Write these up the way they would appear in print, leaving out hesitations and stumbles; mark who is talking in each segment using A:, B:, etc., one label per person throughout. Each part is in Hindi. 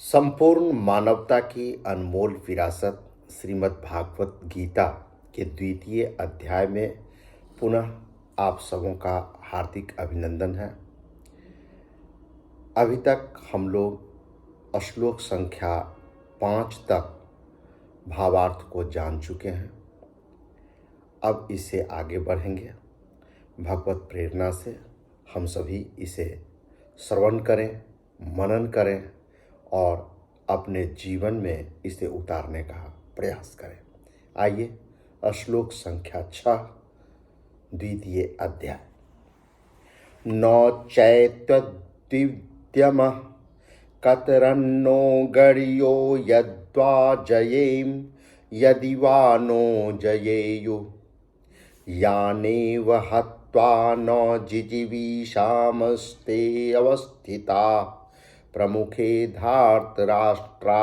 A: संपूर्ण मानवता की अनमोल विरासत श्रीमद् भागवत गीता के द्वितीय अध्याय में पुनः आप सबों का हार्दिक अभिनंदन है। अभी तक हम लोग श्लोक संख्या 5 तक भावार्थ को जान चुके हैं। अब इसे आगे बढ़ेंगे। भगवत प्रेरणा से हम सभी इसे श्रवण करें, मनन करें और अपने जीवन में इसे उतारने का प्रयास करें। आइए श्लोक संख्या 6 द्वितीय अध्याय। न चैतद्विद्यम कतरन्नो गणियो यद्वा जयेम यदि वा नो जयेयु यानेव हत्वा न जिजीविषामस्ते अवस्थिता प्रमुखे धार्तराष्ट्रा।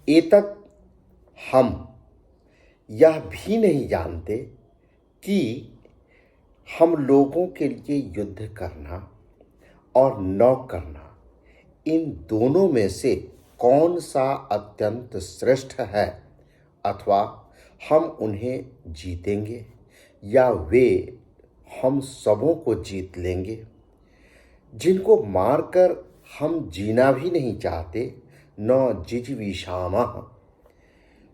A: एतत् हम यह भी नहीं जानते कि हम लोगों के लिए युद्ध करना और न करना, इन दोनों में से कौन सा अत्यंत श्रेष्ठ है, अथवा हम उन्हें जीतेंगे या वे हम सबों को जीत लेंगे। जिनको मारकर हम जीना भी नहीं चाहते, न जिजीविषामः,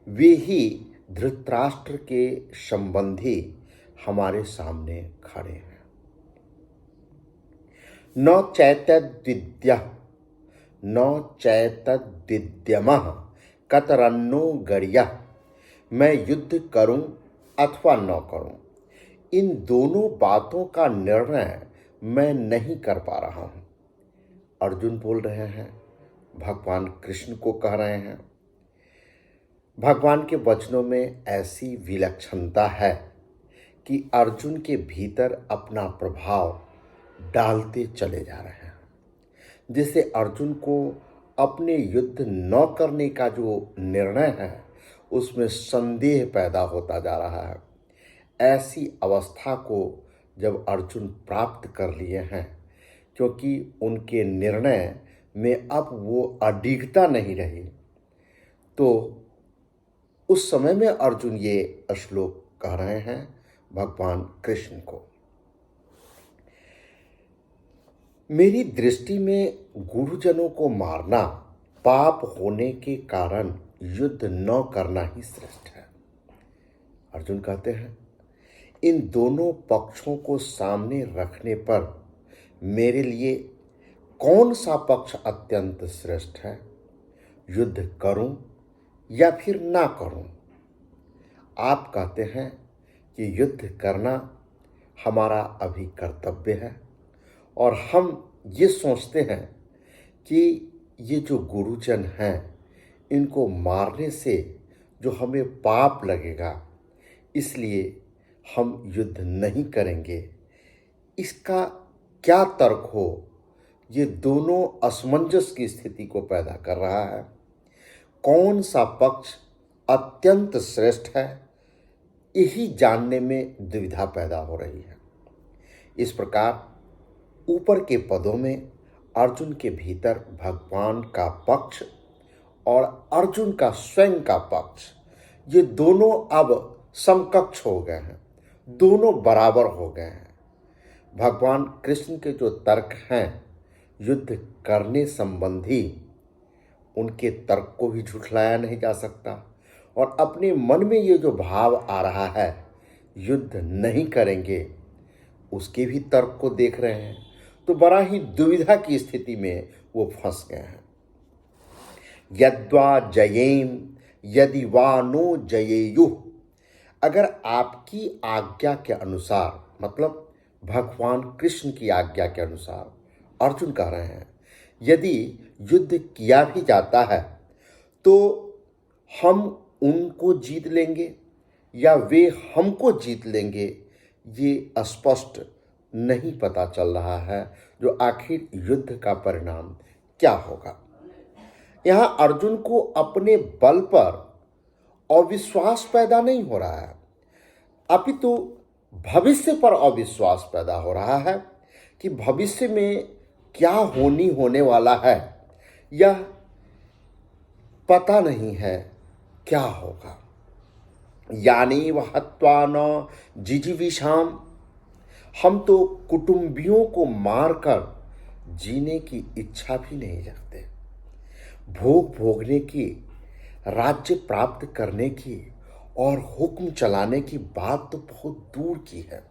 A: वे ही धृतराष्ट्र के संबंधी हमारे सामने खड़े हैं। न चैतद्विद्यः न चैतद्विद्यमः कतरन्नो गणियः, मैं युद्ध करूं अथवा न करूं, इन दोनों बातों का निर्णय मैं नहीं कर पा रहा हूं। अर्जुन बोल रहे हैं, भगवान कृष्ण को कह रहे हैं। भगवान के वचनों में ऐसी विलक्षणता है कि अर्जुन के भीतर अपना प्रभाव डालते चले जा रहे हैं, जिससे अर्जुन को अपने युद्ध न करने का जो निर्णय है उसमें संदेह पैदा होता जा रहा है। ऐसी अवस्था को जब अर्जुन प्राप्त कर लिए हैं, क्योंकि उनके निर्णय में अब वो अडिगता नहीं रही, तो उस समय में अर्जुन ये श्लोक कह रहे हैं भगवान कृष्ण को। मेरी दृष्टि में गुरुजनों को मारना पाप होने के कारण युद्ध न करना ही श्रेष्ठ है। अर्जुन कहते हैं, इन दोनों पक्षों को सामने रखने पर मेरे लिए कौन सा पक्ष अत्यंत श्रेष्ठ है, युद्ध करूं या फिर ना करूं। आप कहते हैं कि युद्ध करना हमारा अभी कर्तव्य है, और हम ये सोचते हैं कि ये जो गुरुजन हैं, इनको मारने से जो हमें पाप लगेगा, इसलिए हम युद्ध नहीं करेंगे। इसका क्या तर्क हो, ये दोनों असमंजस की स्थिति को पैदा कर रहा है। कौन सा पक्ष अत्यंत श्रेष्ठ है, यही जानने में दुविधा पैदा हो रही है। इस प्रकार ऊपर के पदों में अर्जुन के भीतर भगवान का पक्ष और अर्जुन का स्वयं का पक्ष, ये दोनों अब समकक्ष हो गए हैं, दोनों बराबर हो गए हैं। भगवान कृष्ण के जो तर्क हैं युद्ध करने संबंधी, उनके तर्क को भी झुठलाया नहीं जा सकता, और अपने मन में ये जो भाव आ रहा है युद्ध नहीं करेंगे, उसके भी तर्क को देख रहे हैं, तो बड़ा ही दुविधा की स्थिति में वो फंस गए हैं। यद्वा जयेम यदि वा नो जयेयुः, अगर आपकी आज्ञा के अनुसार, मतलब भगवान कृष्ण की आज्ञा के अनुसार, अर्जुन कह रहे हैं, यदि युद्ध किया भी जाता है तो हम उनको जीत लेंगे या वे हमको जीत लेंगे, ये स्पष्ट नहीं पता चल रहा है जो आखिर युद्ध का परिणाम क्या होगा। यहाँ अर्जुन को अपने बल पर अविश्वास पैदा नहीं हो रहा है, अपितु भविष्य पर अविश्वास पैदा हो रहा है कि भविष्य में क्या होने वाला है, यह पता नहीं है क्या होगा। यानी वह हत्वा न जिजीविषाम, हम तो कुटुंबियों को मारकर जीने की इच्छा भी नहीं रखते। भोग भोगने की, राज्य प्राप्त करने की और हुक्म चलाने की बात तो बहुत दूर की है।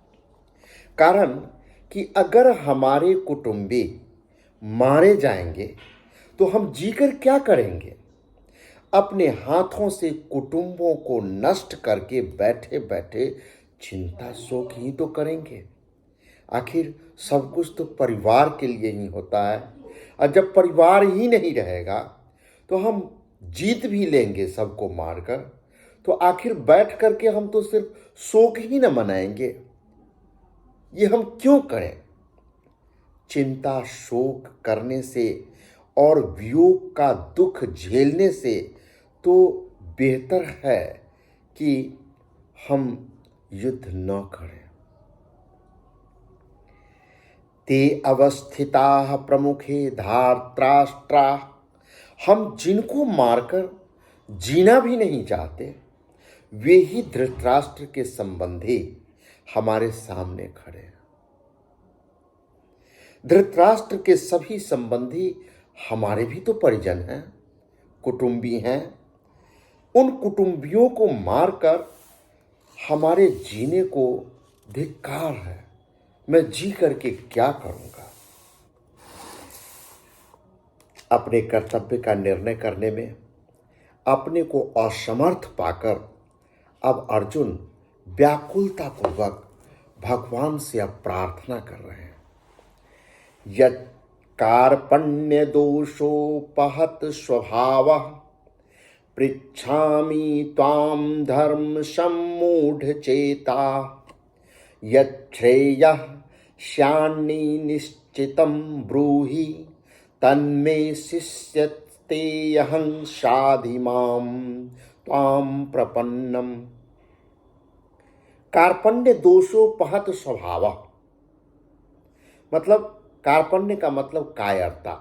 A: कारण कि अगर हमारे कुटुंबी मारे जाएंगे तो हम जीकर क्या करेंगे? अपने हाथों से कुटुंबों को नष्ट करके बैठे बैठे चिंता शोक ही तो करेंगे। आखिर सब कुछ तो परिवार के लिए ही होता है, और जब परिवार ही नहीं रहेगा तो हम जीत भी लेंगे सबको मारकर, तो आखिर बैठ करके हम तो सिर्फ शोक ही न मनाएंगे। ये हम क्यों करें? चिंता शोक करने से और वियोग का दुख झेलने से तो बेहतर है कि हम युद्ध न करें। ते अवस्थिता प्रमुखे धार्तराष्ट्रा, हम जिनको मारकर जीना भी नहीं चाहते, वे ही धृतराष्ट्र के संबंधी हमारे सामने खड़े हैं। धृतराष्ट्र के सभी संबंधी हमारे भी तो परिजन हैं, कुटुंबी हैं। उन कुटुंबियों को मारकर हमारे जीने को धिक्कार है। मैं जी करके क्या करूंगा? अपने कर्तव्य का निर्णय करने में अपने को असमर्थ पाकर अब अर्जुन व्याकुलतापूर्वक भगवान से अब प्रार्थना कर रहे हैं। यत् कार्पण्य दोषोपहत स्वभावः, पृच्छामि त्वां धर्म सम्मूढ़ चेता, यच्छ्रेयः स्यान्नि निश्चितं ब्रूहि, तन्मे शिष्यतेऽहं शाधि मां त्वां प्रपन्नम। कार्पण्य दोषोपहत स्वभाव, मतलब कार्पण्य का मतलब कायरता।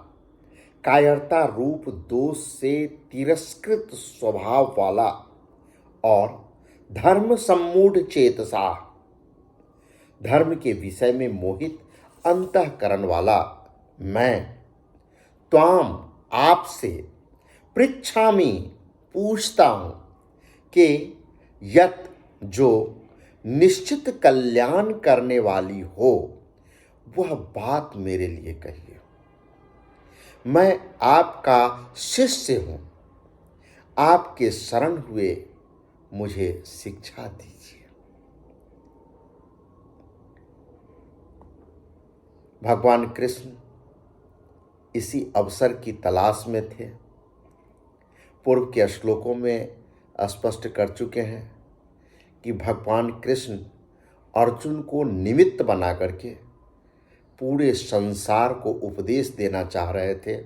A: कायरता रूप दोष से तिरस्कृत स्वभाव वाला और धर्म सम्मूढ़ चेतसा, धर्म के विषय में मोहित अंतःकरण वाला मैं त्वाम आपसे पृच्छामि पूछता हूं कि यत जो निश्चित कल्याण करने वाली हो वह बात मेरे लिए कहिए। मैं आपका शिष्य हूं, आपके शरण हुए मुझे शिक्षा दीजिए। भगवान कृष्ण इसी अवसर की तलाश में थे। पूर्व के श्लोकों में स्पष्ट कर चुके हैं कि भगवान कृष्ण अर्जुन को निमित्त बना करके पूरे संसार को उपदेश देना चाह रहे थे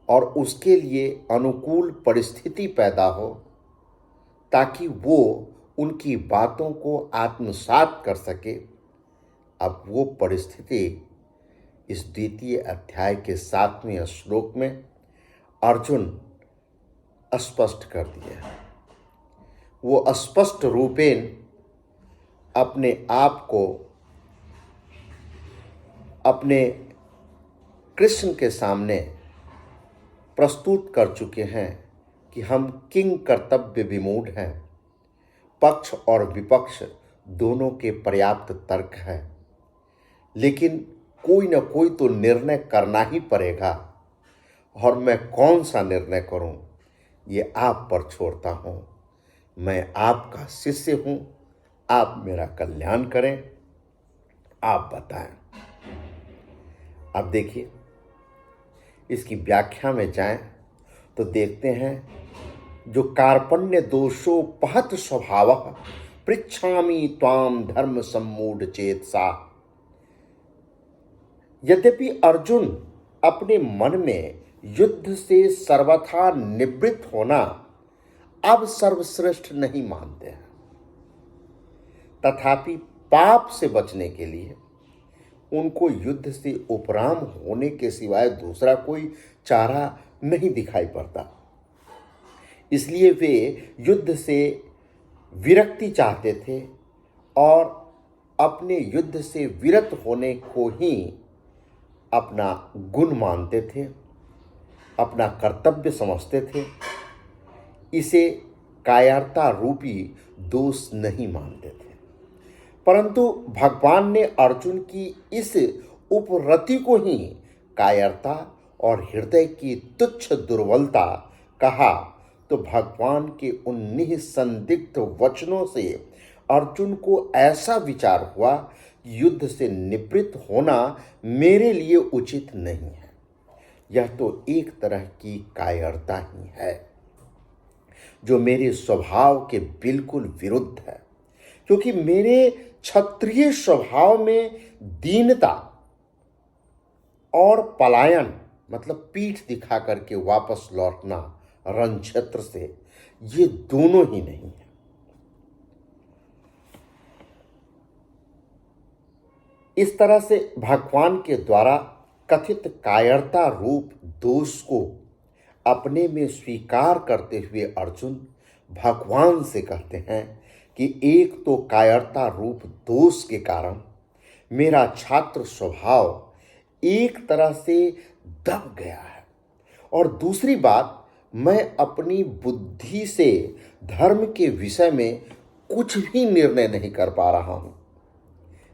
A: और उसके लिए अनुकूल परिस्थिति पैदा हो ताकि वो उनकी बातों को आत्मसात कर सके। अब वो परिस्थिति इस द्वितीय अध्याय के 7वें श्लोक में अर्जुन स्पष्ट कर दिया। वो स्पष्ट रूपेण अपने आप को अपने कृष्ण के सामने प्रस्तुत कर चुके हैं कि हम किंग कर्तव्य विमूढ़ हैं। पक्ष और विपक्ष दोनों के पर्याप्त तर्क हैं, लेकिन कोई न कोई तो निर्णय करना ही पड़ेगा और मैं कौन सा निर्णय करूं ये आप पर छोड़ता हूं। मैं आपका शिष्य हूं, आप मेरा कल्याण करें, आप बताएं। अब देखिए इसकी व्याख्या में जाएं तो देखते हैं जो कार्पण्य दोषोपहत स्वभाव पृच्छामि त्वाम धर्म सम्मूढ़ चेतसा। यद्यपि अर्जुन अपने मन में युद्ध से सर्वथा निवृत्त होना अब सर्वश्रेष्ठ नहीं मानते हैं, तथापि पाप से बचने के लिए उनको युद्ध से उपराम होने के सिवाय दूसरा कोई चारा नहीं दिखाई पड़ता। इसलिए वे युद्ध से विरक्ति चाहते थे और अपने युद्ध से विरत होने को ही अपना गुण मानते थे, अपना कर्तव्य समझते थे। इसे कायरता रूपी दोष नहीं मानते थे। परंतु भगवान ने अर्जुन की इस उपरति को ही कायरता और हृदय की तुच्छ दुर्बलता कहा, तो भगवान के उन निसंदिग्ध वचनों से अर्जुन को ऐसा विचार हुआ कि युद्ध से निवृत्त होना मेरे लिए उचित नहीं है। यह तो एक तरह की कायरता ही है जो मेरे स्वभाव के बिल्कुल विरुद्ध है, क्योंकि मेरे क्षत्रिय स्वभाव में दीनता और पलायन मतलब पीठ दिखा करके वापस लौटना रण क्षेत्र से, ये दोनों ही नहीं है। इस तरह से भगवान के द्वारा कथित कायरता रूप दोष को अपने में स्वीकार करते हुए अर्जुन भगवान से कहते हैं कि एक तो कायरता रूप दोष के कारण मेरा छात्र स्वभाव एक तरह से दब गया है, और दूसरी बात मैं अपनी बुद्धि से धर्म के विषय में कुछ भी निर्णय नहीं कर पा रहा हूँ।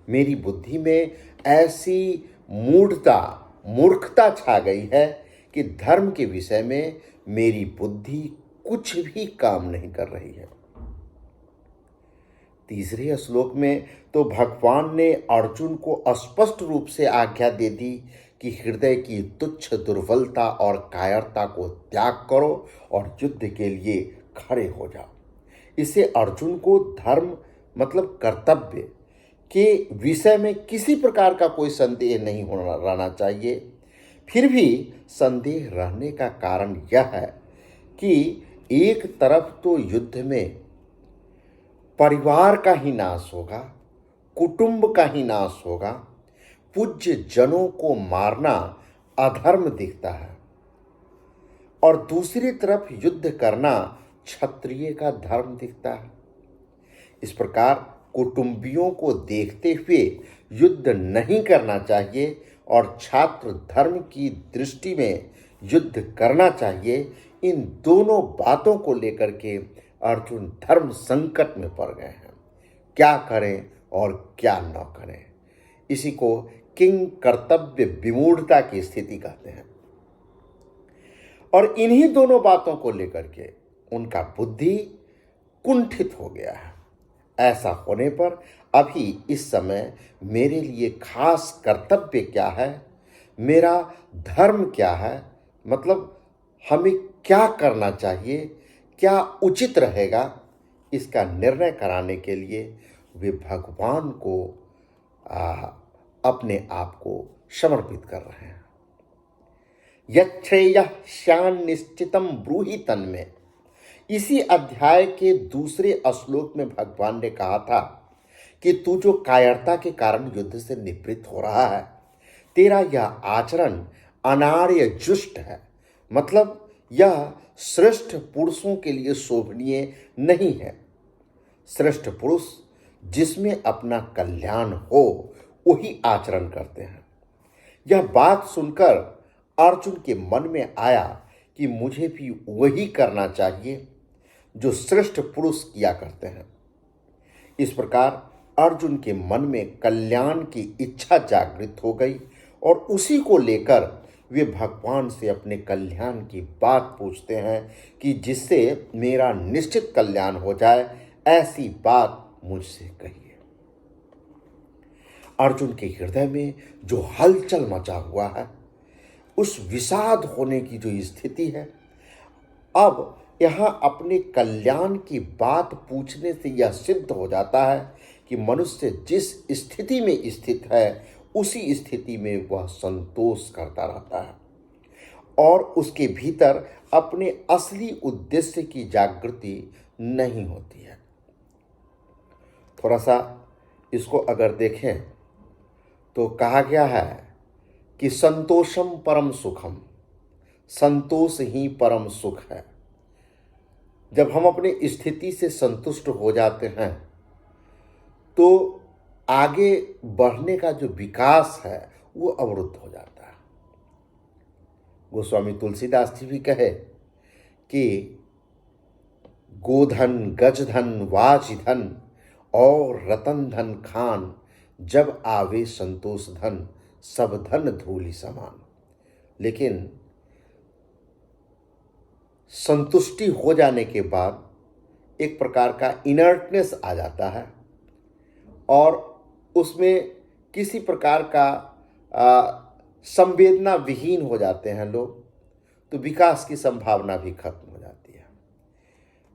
A: मेरी बुद्धि में ऐसी मूर्खता छा गई है कि धर्म के विषय में मेरी बुद्धि कुछ भी काम नहीं कर रही है। तीसरे श्लोक में तो भगवान ने अर्जुन को स्पष्ट रूप से आज्ञा दे दी कि हृदय की तुच्छ दुर्बलता और कायरता को त्याग करो और युद्ध के लिए खड़े हो जाओ। इससे अर्जुन को धर्म मतलब कर्तव्य के विषय में किसी प्रकार का कोई संदेह नहीं रहना चाहिए। फिर भी संदेह रहने का कारण यह है कि एक तरफ तो युद्ध में परिवार का ही नाश होगा, कुटुंब का ही नाश होगा, पूज्य जनों को मारना अधर्म दिखता है, और दूसरी तरफ युद्ध करना क्षत्रिय का धर्म दिखता है। इस प्रकार कुटुंबियों को देखते हुए युद्ध नहीं करना चाहिए और छात्र धर्म की दृष्टि में युद्ध करना चाहिए। इन दोनों बातों को लेकर के अर्जुन धर्म संकट में पड़ गए हैं। क्या करें और क्या न करें, इसी को किंग कर्तव्य विमूढ़ता की स्थिति कहते हैं। और इन्हीं दोनों बातों को लेकर के उनका बुद्धि कुंठित हो गया है। ऐसा होने पर अभी इस समय मेरे लिए खास कर्तव्य क्या है, मेरा धर्म क्या है, मतलब हमें क्या करना चाहिए, क्या उचित रहेगा, इसका निर्णय कराने के लिए वे भगवान को अपने आप को समर्पित कर रहे हैं। यच्छ्रेयः स्यान् निश्चितं ब्रूहि तन्मे। इसी अध्याय के दूसरे श्लोक में भगवान ने कहा था कि तू जो कायरता के कारण युद्ध से निवृत्त हो रहा है, तेरा यह आचरण अनार्य जुष्ट है, मतलब यह श्रेष्ठ पुरुषों के लिए शोभनीय नहीं है। श्रेष्ठ पुरुष जिसमें अपना कल्याण हो वही आचरण करते हैं। यह बात सुनकर अर्जुन के मन में आया कि मुझे भी वही करना चाहिए जो श्रेष्ठ पुरुष किया करते हैं। इस प्रकार अर्जुन के मन में कल्याण की इच्छा जागृत हो गई और उसी को लेकर वे भगवान से अपने कल्याण की बात पूछते हैं कि जिससे मेरा निश्चित कल्याण हो जाए, ऐसी बात मुझसे कहिए। अर्जुन के हृदय में जो हलचल मचा हुआ है, उस विषाद होने की जो स्थिति है, अब यहाँ अपने कल्याण की बात पूछने से यह सिद्ध हो जाता है कि मनुष्य जिस स्थिति में स्थित है उसी स्थिति में वह संतोष करता रहता है और उसके भीतर अपने असली उद्देश्य की जागृति नहीं होती है। थोड़ा सा इसको अगर देखें तो कहा गया है कि संतोषम परम सुखम, संतोष ही परम सुख है। जब हम अपनी स्थिति से संतुष्ट हो जाते हैं तो आगे बढ़ने का जो विकास है वो अवरुद्ध हो जाता है। गोस्वामी तुलसीदास जी भी कहे कि गोधन, गजधन, वाजधन और रतन धन खान, जब आवे संतोष धन, सब धन धूलि समान। लेकिन संतुष्टि हो जाने के बाद एक प्रकार का इनर्टनेस आ जाता है और उसमें किसी प्रकार का संवेदना विहीन हो जाते हैं लोग, तो विकास की संभावना भी खत्म हो जाती है।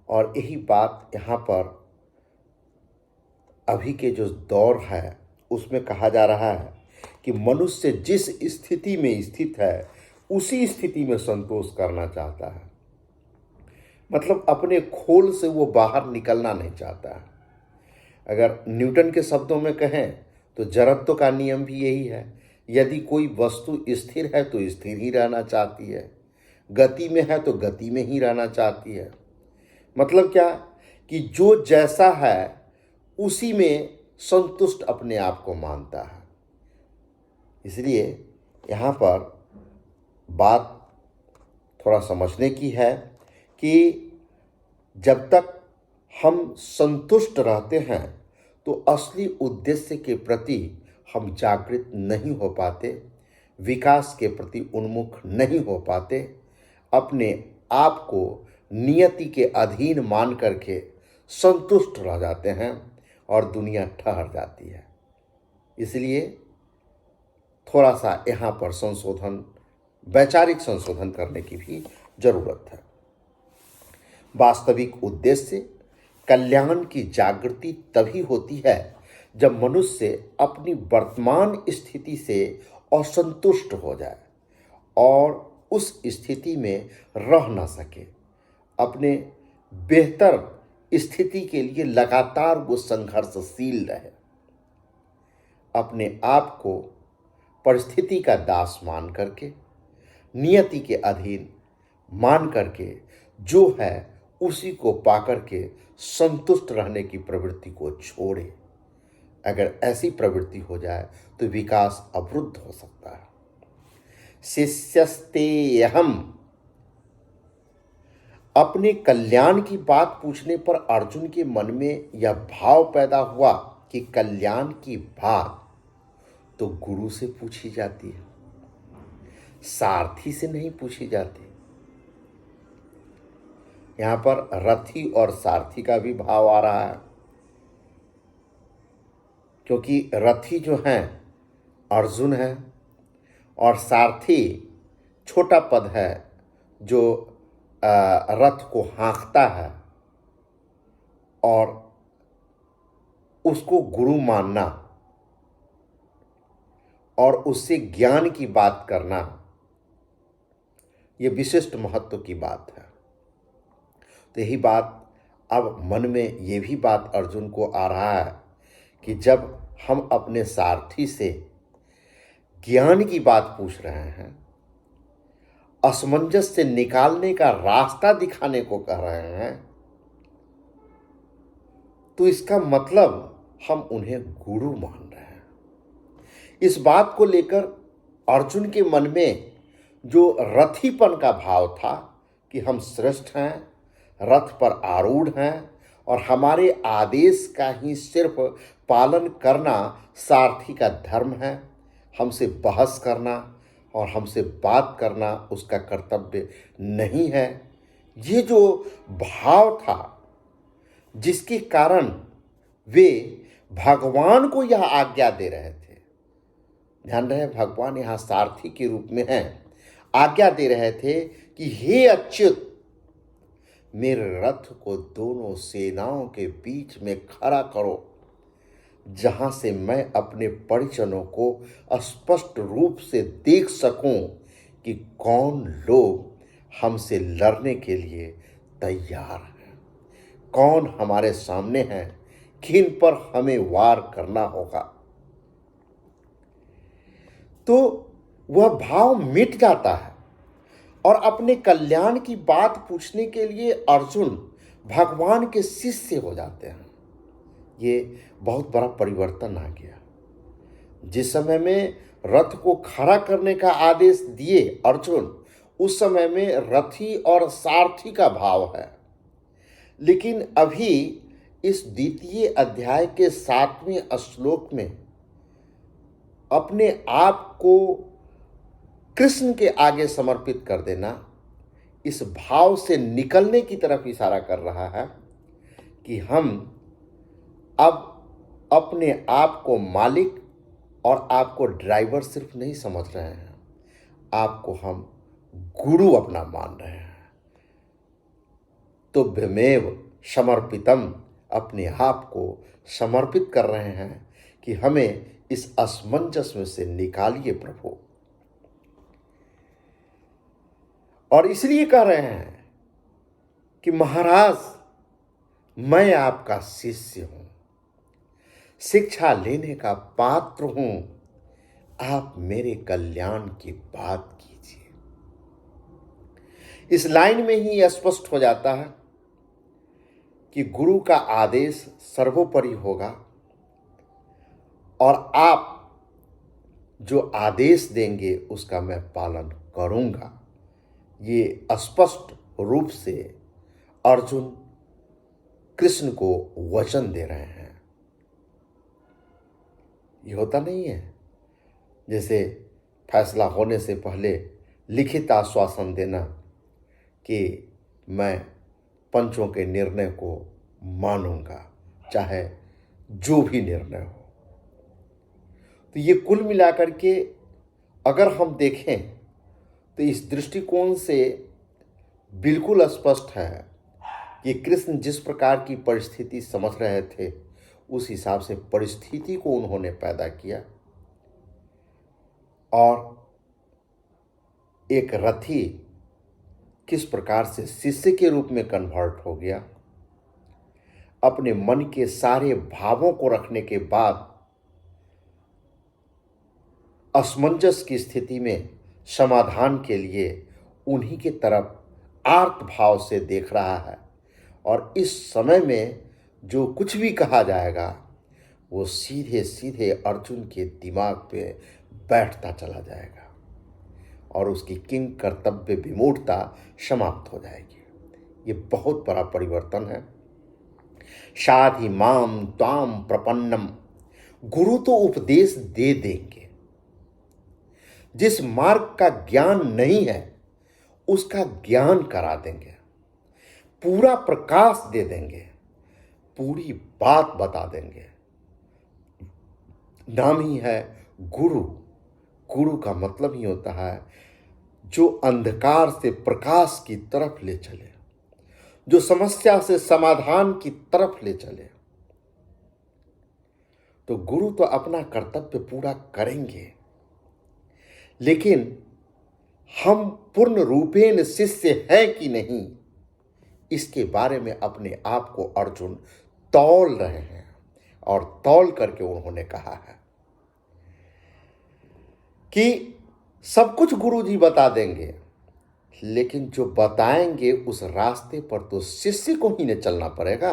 A: और यही बात यहाँ पर अभी के जो दौर है उसमें कहा जा रहा है कि मनुष्य जिस स्थिति में स्थित है उसी स्थिति में संतोष करना चाहता है। मतलब अपने खोल से वो बाहर निकलना नहीं चाहता है। अगर न्यूटन के शब्दों में कहें तो जड़त्व का नियम भी यही है। यदि कोई वस्तु स्थिर है तो स्थिर ही रहना चाहती है, गति में है तो गति में ही रहना चाहती है। मतलब क्या कि जो जैसा है उसी में संतुष्ट अपने आप को मानता है। इसलिए यहाँ पर बात थोड़ा समझने की है कि जब तक हम संतुष्ट रहते हैं तो असली उद्देश्य के प्रति हम जागृत नहीं हो पाते, विकास के प्रति उन्मुख नहीं हो पाते, अपने आप को नियति के अधीन मान करके संतुष्ट रह जाते हैं और दुनिया ठहर जाती है। इसलिए थोड़ा सा यहाँ पर संशोधन, वैचारिक संशोधन करने की भी जरूरत है। वास्तविक उद्देश्य कल्याण की जागृति तभी होती है जब मनुष्य अपनी वर्तमान स्थिति से असंतुष्ट हो जाए और उस स्थिति में रह न सके। अपने बेहतर स्थिति के लिए लगातार वो संघर्षशील रहे, अपने आप को परिस्थिति का दास मान करके, नियति के अधीन मान करके जो है उसी को पाकर के संतुष्ट रहने की प्रवृत्ति को छोड़े। अगर ऐसी प्रवृत्ति हो जाए तो विकास अवरुद्ध हो सकता है। शिष्यस्तेऽहम्, अपने कल्याण की बात पूछने पर अर्जुन के मन में यह भाव पैदा हुआ कि कल्याण की बात तो गुरु से पूछी जाती है, सारथी से नहीं पूछी जाती। यहाँ पर रथी और सारथी का भी भाव आ रहा है, क्योंकि रथी जो हैं अर्जुन है और सारथी छोटा पद है जो रथ को हाँकता है, और उसको गुरु मानना और उससे ज्ञान की बात करना ये विशिष्ट महत्व की बात है। तो यही बात अब मन में ये भी बात अर्जुन को आ रहा है कि जब हम अपने सारथी से ज्ञान की बात पूछ रहे हैं, असमंजस से निकालने का रास्ता दिखाने को कह रहे हैं, तो इसका मतलब हम उन्हें गुरु मान रहे हैं। इस बात को लेकर अर्जुन के मन में जो रथीपन का भाव था कि हम श्रेष्ठ हैं, रथ पर आरूढ़ हैं और हमारे आदेश का ही सिर्फ पालन करना सारथी का धर्म है, हमसे बहस करना और हमसे बात करना उसका कर्तव्य नहीं है, ये जो भाव था जिसके कारण वे भगवान को यह आज्ञा दे रहे थे। ध्यान रहे, भगवान यहाँ सारथी के रूप में हैं, आज्ञा दे रहे थे कि हे अच्युत, मेरे रथ को दोनों सेनाओं के बीच में खड़ा करो, जहां से मैं अपने परिजनों को स्पष्ट रूप से देख सकूं कि कौन लोग हमसे लड़ने के लिए तैयार हैं, कौन हमारे सामने हैं, किन पर हमें वार करना होगा। तो वह भाव मिट जाता है और अपने कल्याण की बात पूछने के लिए अर्जुन भगवान के शिष्य हो जाते हैं। ये बहुत बड़ा परिवर्तन आ गया। जिस समय में रथ को खड़ा करने का आदेश दिए अर्जुन, उस समय में रथी और सारथी का भाव है। लेकिन अभी इस द्वितीय अध्याय के 7वें श्लोक में अपने आप को कृष्ण के आगे समर्पित कर देना, इस भाव से निकलने की तरफ इशारा कर रहा है कि हम अब अपने आप को मालिक और आपको ड्राइवर सिर्फ नहीं समझ रहे हैं, आपको हम गुरु अपना मान रहे हैं। तो भमेव समर्पितम, अपने आप को समर्पित कर रहे हैं कि हमें इस असमंजस में से निकालिए प्रभु। और इसलिए कह रहे हैं कि महाराज मैं आपका शिष्य हूं, शिक्षा लेने का पात्र हूं, आप मेरे कल्याण की बात कीजिए। इस लाइन में ही यह स्पष्ट हो जाता है कि गुरु का आदेश सर्वोपरि होगा और आप जो आदेश देंगे उसका मैं पालन करूंगा। ये स्पष्ट रूप से अर्जुन कृष्ण को वचन दे रहे हैं। ये होता नहीं है जैसे फैसला होने से पहले लिखित आश्वासन देना कि मैं पंचों के निर्णय को मानूंगा, चाहे जो भी निर्णय हो। तो ये कुल मिलाकर के अगर हम देखें तो इस दृष्टिकोण से बिल्कुल स्पष्ट है कि कृष्ण जिस प्रकार की परिस्थिति समझ रहे थे उस हिसाब से परिस्थिति को उन्होंने पैदा किया और एक रथी किस प्रकार से शिष्य के रूप में कन्वर्ट हो गया। अपने मन के सारे भावों को रखने के बाद असमंजस की स्थिति में समाधान के लिए उन्हीं के तरफ आर्त भाव से देख रहा है और इस समय में जो कुछ भी कहा जाएगा वो सीधे सीधे अर्जुन के दिमाग पे बैठता चला जाएगा और उसकी किंग कर्तव्य विमूढ़ता समाप्त हो जाएगी। ये बहुत बड़ा परिवर्तन है। शाधि माम त्वाम प्रपन्नम, गुरु तो उपदेश दे देंगे, जिस मार्ग का ज्ञान नहीं है उसका ज्ञान करा देंगे, पूरा प्रकाश दे देंगे, पूरी बात बता देंगे। नाम ही है गुरु। गुरु का मतलब ही होता है जो अंधकार से प्रकाश की तरफ ले चले, जो समस्या से समाधान की तरफ ले चले। तो गुरु तो अपना कर्तव्य पूरा करेंगे, लेकिन हम पूर्ण रूपेण शिष्य हैं कि नहीं, इसके बारे में अपने आप को अर्जुन तौल रहे हैं और तौल करके उन्होंने कहा है कि सब कुछ गुरु जी बता देंगे, लेकिन जो बताएंगे उस रास्ते पर तो शिष्य को ही न चलना पड़ेगा।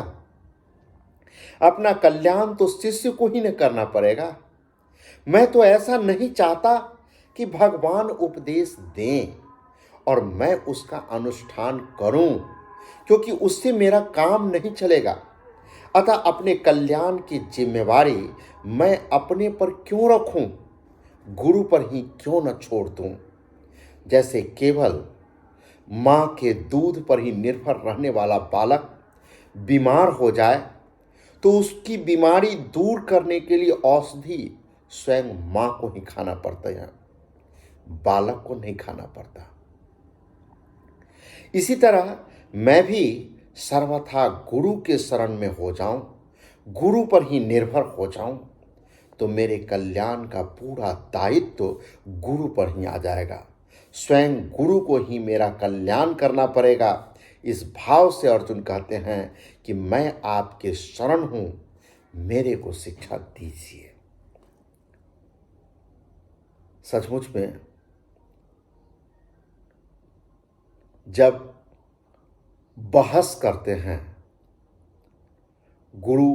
A: अपना कल्याण तो शिष्य को ही न करना पड़ेगा। मैं तो ऐसा नहीं चाहता कि भगवान उपदेश दें और मैं उसका अनुष्ठान करूं, क्योंकि उससे मेरा काम नहीं चलेगा। अतः अपने कल्याण की जिम्मेवारी मैं अपने पर क्यों रखूं, गुरु पर ही क्यों न छोड़ दूं। जैसे केवल माँ के दूध पर ही निर्भर रहने वाला बालक बीमार हो जाए तो उसकी बीमारी दूर करने के लिए औषधि स्वयं माँ को ही खाना पड़ता है, बालक को नहीं खाना पड़ता। इसी तरह मैं भी सर्वथा गुरु के शरण में हो जाऊं, गुरु पर ही निर्भर हो जाऊं, तो मेरे कल्याण का पूरा दायित्व गुरु पर ही आ जाएगा। स्वयं गुरु को ही मेरा कल्याण करना पड़ेगा। इस भाव से अर्जुन कहते हैं कि मैं आपके शरण हूं, मेरे को शिक्षा दीजिए। सचमुच में जब बहस करते हैं, गुरु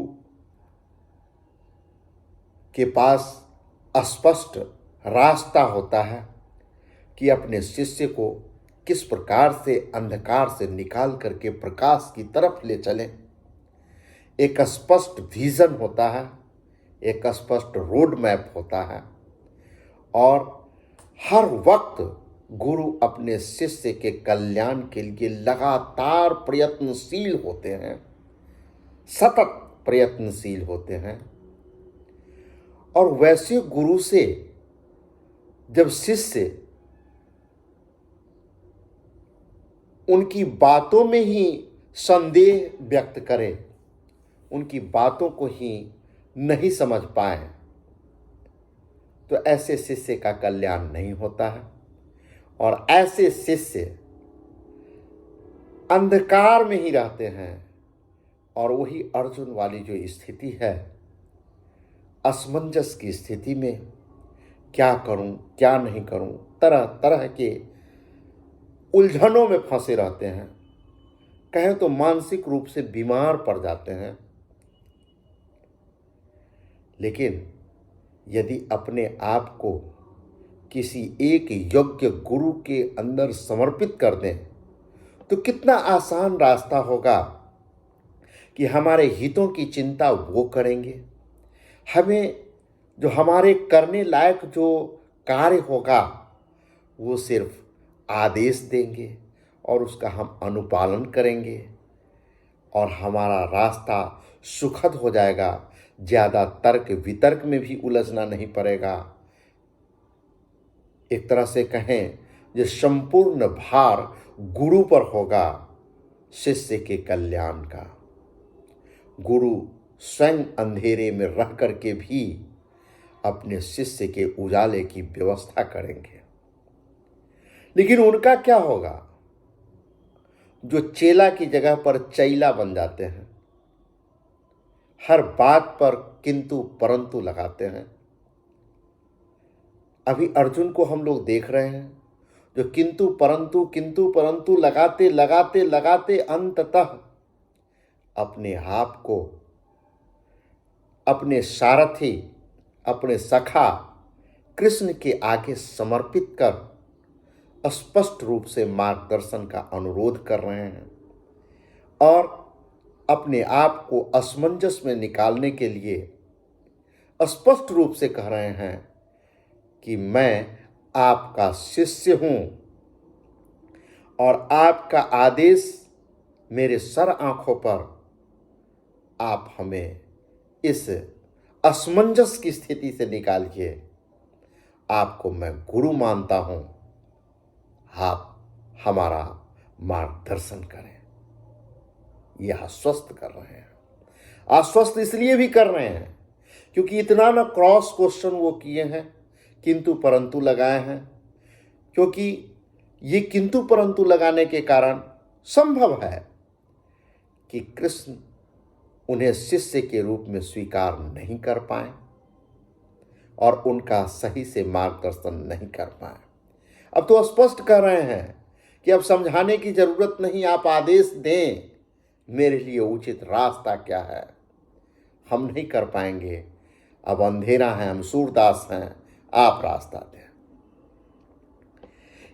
A: के पास स्पष्ट रास्ता होता है कि अपने शिष्य को किस प्रकार से अंधकार से निकाल करके प्रकाश की तरफ ले चलें। एक स्पष्ट विजन होता है, एक स्पष्ट रोड मैप होता है, और हर वक्त गुरु अपने शिष्य के कल्याण के लिए लगातार प्रयत्नशील होते हैं, सतत प्रयत्नशील होते हैं। और वैसे गुरु से जब शिष्य उनकी बातों में ही संदेह व्यक्त करे, उनकी बातों को ही नहीं समझ पाए, तो ऐसे शिष्य का कल्याण नहीं होता है। और ऐसे शिष्य अंधकार में ही रहते हैं। और वही अर्जुन वाली जो स्थिति है, असमंजस की स्थिति में, क्या करूं क्या नहीं करूं, तरह तरह के उलझनों में फंसे रहते हैं। कहें तो मानसिक रूप से बीमार पड़ जाते हैं। लेकिन यदि अपने आप को किसी एक योग्य गुरु के अंदर समर्पित कर दें, तो कितना आसान रास्ता होगा कि हमारे हितों की चिंता वो करेंगे। हमें जो हमारे करने लायक जो कार्य होगा, वो सिर्फ आदेश देंगे और उसका हम अनुपालन करेंगे, और हमारा रास्ता सुखद हो जाएगा। ज़्यादा तर्क वितर्क में भी उलझना नहीं पड़ेगा। एक तरह से कहें, जो संपूर्ण भार गुरु पर होगा शिष्य के कल्याण का। गुरु स्वयं अंधेरे में रह करके भी अपने शिष्य के उजाले की व्यवस्था करेंगे। लेकिन उनका क्या होगा? जो चेला की जगह पर चैला बन जाते हैं, हर बात पर किंतु परंतु लगाते हैं। अभी अर्जुन को हम लोग देख रहे हैं, जो किंतु परंतु लगाते लगाते लगाते अंततः अपने आप को अपने सारथी, अपने सखा कृष्ण के आगे समर्पित कर स्पष्ट रूप से मार्गदर्शन का अनुरोध कर रहे हैं, और अपने आप को असमंजस में निकालने के लिए स्पष्ट रूप से कह रहे हैं कि मैं आपका शिष्य हूं, और आपका आदेश मेरे सर आंखों पर। आप हमें इस असमंजस की स्थिति से निकालिए। आपको मैं गुरु मानता हूं, आप हमारा मार्गदर्शन करें। यह आश्वस्त कर रहे हैं। आश्वस्त इसलिए भी कर रहे हैं क्योंकि इतना ना क्रॉस क्वेश्चन वो किए हैं, किंतु परंतु लगाए हैं। क्योंकि ये किंतु परंतु लगाने के कारण संभव है कि कृष्ण उन्हें शिष्य के रूप में स्वीकार नहीं कर पाए और उनका सही से मार्गदर्शन नहीं कर पाए। अब तो स्पष्ट कर रहे हैं कि अब समझाने की जरूरत नहीं, आप आदेश दें मेरे लिए उचित रास्ता क्या है। हम नहीं कर पाएंगे, अब अंधेरा है, हम सूरदास हैं, आप रास्ता दें।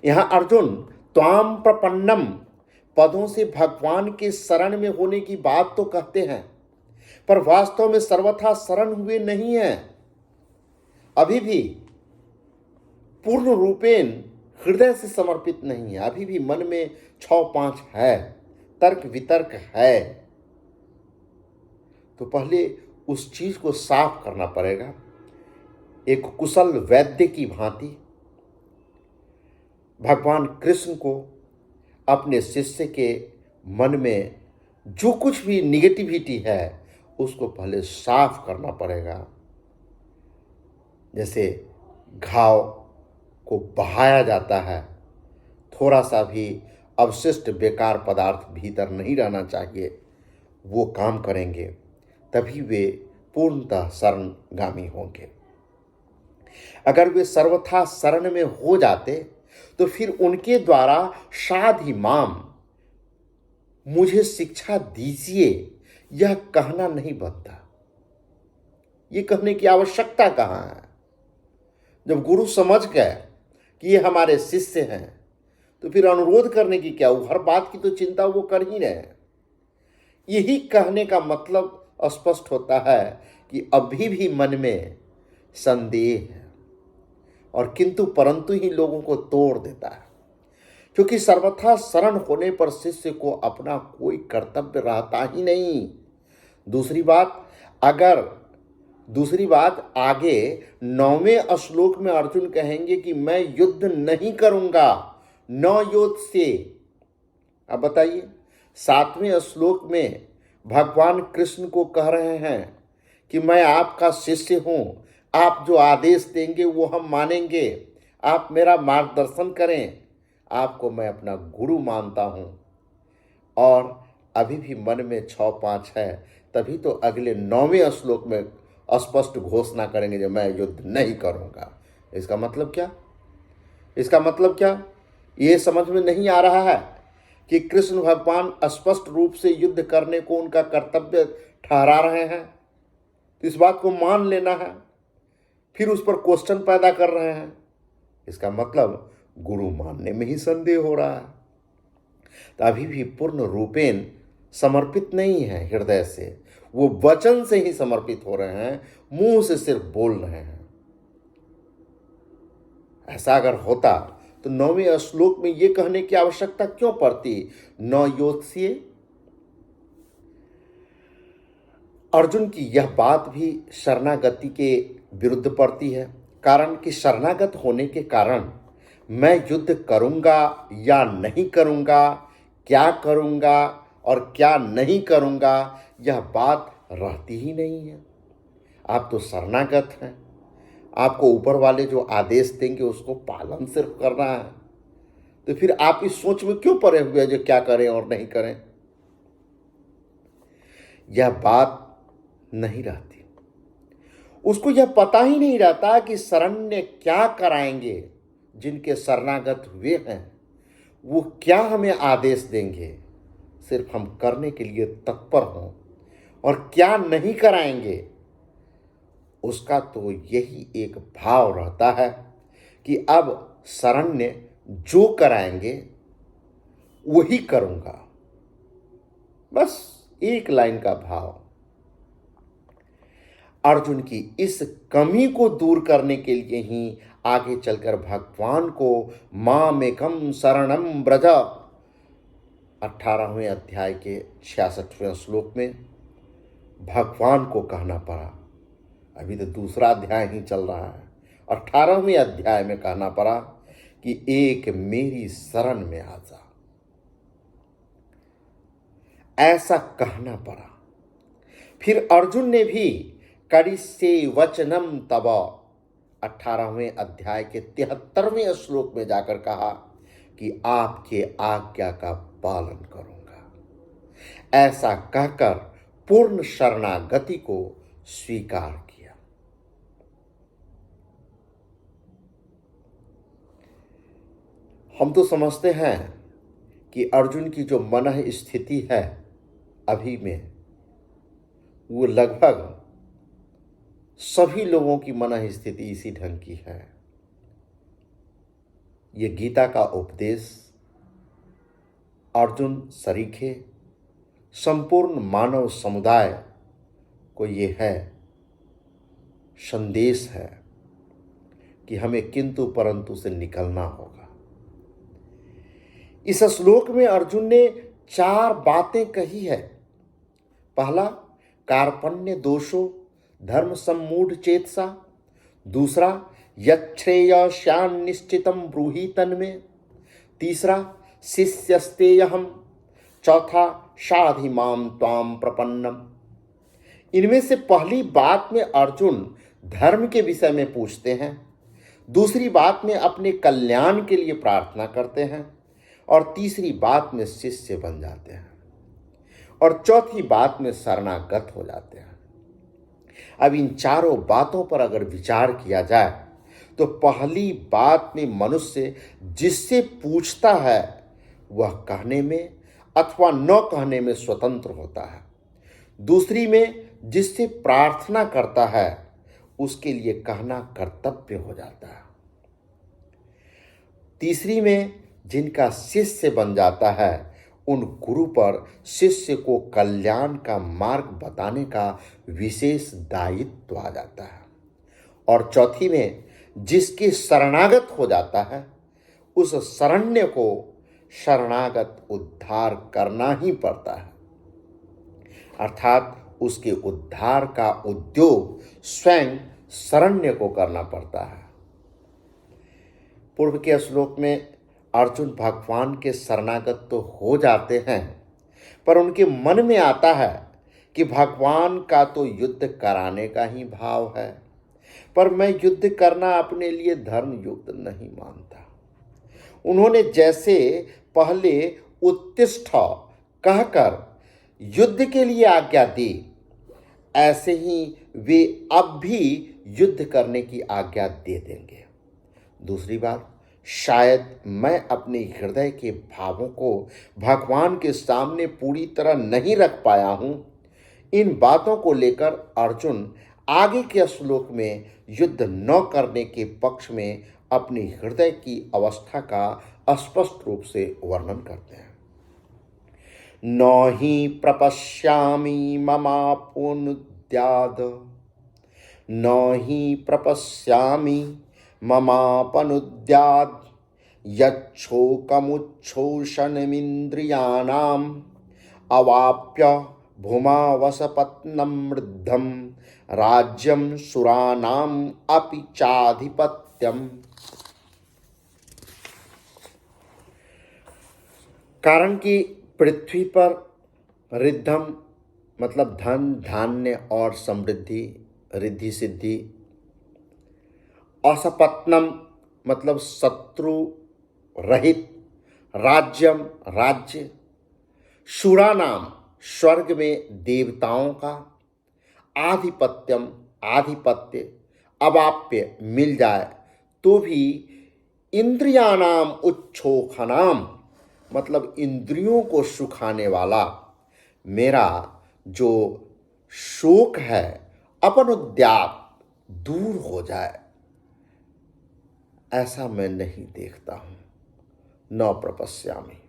A: यहां अर्जुन त्वाम प्रपन्नम पदों से भगवान के शरण में होने की बात तो कहते हैं, पर वास्तव में सर्वथा शरण हुए नहीं हैं। अभी भी पूर्ण रूपेण हृदय से समर्पित नहीं है। अभी भी मन में 6-5 है, तर्क वितर्क है। तो पहले उस चीज को साफ करना पड़ेगा। एक कुशल वैद्य की भांति भगवान कृष्ण को अपने शिष्य के मन में जो कुछ भी निगेटिविटी है उसको पहले साफ करना पड़ेगा। जैसे घाव को बहाया जाता है, थोड़ा सा भी अवशिष्ट बेकार पदार्थ भीतर नहीं रहना चाहिए, वो काम करेंगे तभी वे पूर्णतः शरणगामी होंगे। अगर वे सर्वथा शरण में हो जाते तो फिर उनके द्वारा साध इमाम मुझे शिक्षा दीजिए यह कहना नहीं बनता। ये कहने की आवश्यकता कहाँ है? जब गुरु समझ गए कि ये हमारे शिष्य हैं तो फिर अनुरोध करने की क्या, वो हर बात की तो चिंता वो कर ही रहे हैं। यही कहने का मतलब स्पष्ट होता है कि अभी भी मन में संदेह है और किंतु परंतु ही लोगों को तोड़ देता है, क्योंकि सर्वथा शरण होने पर शिष्य को अपना कोई कर्तव्य रहता ही नहीं। दूसरी बात आगे 9वें श्लोक में अर्जुन कहेंगे कि मैं युद्ध नहीं करूंगा, न योद्ध से। अब बताइए, 7वें श्लोक में भगवान कृष्ण को कह रहे हैं कि मैं आपका शिष्य हूं, आप जो आदेश देंगे वो हम मानेंगे, आप मेरा मार्गदर्शन करें, आपको मैं अपना गुरु मानता हूं। और अभी भी मन में 6-5 है, तभी तो अगले 9वें श्लोक में स्पष्ट घोषणा करेंगे जो मैं युद्ध नहीं करूंगा। इसका मतलब क्या? ये समझ में नहीं आ रहा है कि कृष्ण भगवान स्पष्ट रूप से युद्ध करने को उनका कर्तव्य ठहरा रहे हैं, तो इस बात को मान लेना है, फिर उस पर क्वेश्चन पैदा कर रहे हैं। इसका मतलब गुरु मानने में ही संदेह हो रहा है। तो अभी भी पूर्ण रूपेण समर्पित नहीं है हृदय से, वो वचन से ही समर्पित हो रहे हैं, मुंह से सिर्फ बोल रहे हैं। ऐसा अगर होता तो 9वें श्लोक में यह कहने की आवश्यकता क्यों पड़ती, न योत्स्य। अर्जुन की यह बात भी शरणागति के विरुद्ध पड़ती है, कारण कि शरणागत होने के कारण मैं युद्ध करूंगा या नहीं करूंगा, क्या करूंगा और क्या नहीं करूंगा, यह बात रहती ही नहीं है। आप तो शरणागत हैं, आपको ऊपर वाले जो आदेश देंगे उसको पालन सिर्फ करना है, तो फिर आप इस सोच में क्यों पड़े हुए हैं जो क्या करें और नहीं करें? यह बात नहीं रहती। उसको यह पता ही नहीं रहता कि शरण्य क्या कराएंगे, जिनके शरणागत हुए हैं वो क्या हमें आदेश देंगे, सिर्फ हम करने के लिए तत्पर हों, और क्या नहीं कराएंगे उसका तो यही एक भाव रहता है कि अब शरण्य जो कराएंगे वही करूंगा, बस एक लाइन का भाव। अर्जुन की इस कमी को दूर करने के लिए ही आगे चलकर भगवान को मामेकम शरणम ब्रज 18वें अध्याय के 66वें श्लोक में भगवान को कहना पड़ा। अभी तो दूसरा अध्याय ही चल रहा है, 18वें अध्याय में कहना पड़ा कि एक मेरी शरण में आ जा, ऐसा कहना पड़ा। फिर अर्जुन ने भी करिष्ये वचनम तव 18वें अध्याय के 73वें श्लोक में जाकर कहा कि आपके आज्ञा का पालन करूंगा। ऐसा कहकर पूर्ण शरणागति को स्वीकार किया। हम तो समझते हैं कि अर्जुन की जो मन स्थिति है अभी में, वो लगभग सभी लोगों की मन स्थिति इसी ढंग की है। ये गीता का उपदेश अर्जुन सरीखे संपूर्ण मानव समुदाय को ये है संदेश है कि हमें किंतु परंतु से निकलना होगा। इस श्लोक में अर्जुन ने 4 बातें कही है। पहला, कार्पण्य दोषो धर्म सम्मूढ़ चेतसा। दूसरा, यच्छ्रेयस्यान् निश्चितम ब्रूहि तन्मे। तीसरा, शिष्यस्तेयहम्। चौथा, साधि माम त्वाम प्रपन्नम। इनमें से पहली बात में अर्जुन धर्म के विषय में पूछते हैं, दूसरी बात में अपने कल्याण के लिए प्रार्थना करते हैं, और तीसरी बात में शिष्य बन जाते हैं, और चौथी बात में शरणागत हो जाते हैं। अब इन चारों बातों पर अगर विचार किया जाए तो पहली बात में मनुष्य जिससे पूछता है वह कहने में अथवा न कहने में स्वतंत्र होता है। दूसरी में जिससे प्रार्थना करता है उसके लिए कहना कर्तव्य हो जाता है। तीसरी में जिनका शिष्य बन जाता है उन गुरु पर शिष्य को कल्याण का मार्ग बताने का विशेष दायित्व आ जाता है। और चौथी में जिसके शरणागत हो जाता है उस शरण्य को शरणागत उद्धार करना ही पड़ता है, अर्थात उसके उद्धार का उद्योग स्वयं शरण्य को करना पड़ता है। पूर्व के श्लोक में अर्जुन भगवान के शरणागत तो हो जाते हैं, पर उनके मन में आता है कि भगवान का तो युद्ध कराने का ही भाव है, पर मैं युद्ध करना अपने लिए धर्म युक्त नहीं मानता। उन्होंने जैसे पहले उत्तिष्ठ कहकर युद्ध के लिए आज्ञा दी, ऐसे ही वे अब भी युद्ध करने की आज्ञा दे देंगे। दूसरी बात, शायद मैं अपने हृदय के भावों को भगवान के सामने पूरी तरह नहीं रख पाया हूं। इन बातों को लेकर अर्जुन आगे के श्लोक में युद्ध न करने के पक्ष में अपनी हृदय की अवस्था का स्पष्ट रूप से वर्णन करते हैं। न हि प्रपश्यामि ममापुनुद्याद, न हि प्रपश्यामि ममापनुद्याद, यच्छोकमुच्छोषणमिन्द्रियाणाम् अवाप्य भूमावसपत्नं वृद्धं राज्यं सुराणाम् अपि चाधिपत्यम्। कारण कि पृथ्वी पर रिद्धम मतलब धन धान्य और समृद्धि, रिद्धि सिद्धि, असपत्नम मतलब शत्रु रहित, राज्यम राज्य, शूरानाम स्वर्ग में देवताओं का, आधिपत्यम आधिपत्य, अवाप्य मिल जाए तो भी, इंद्रियाणाम उच्छोखनाम मतलब इंद्रियों को सुखाने वाला मेरा जो शोक है अपनुद्यात दूर हो जाए, ऐसा मैं नहीं देखता हूं। न प्रपश्यामि,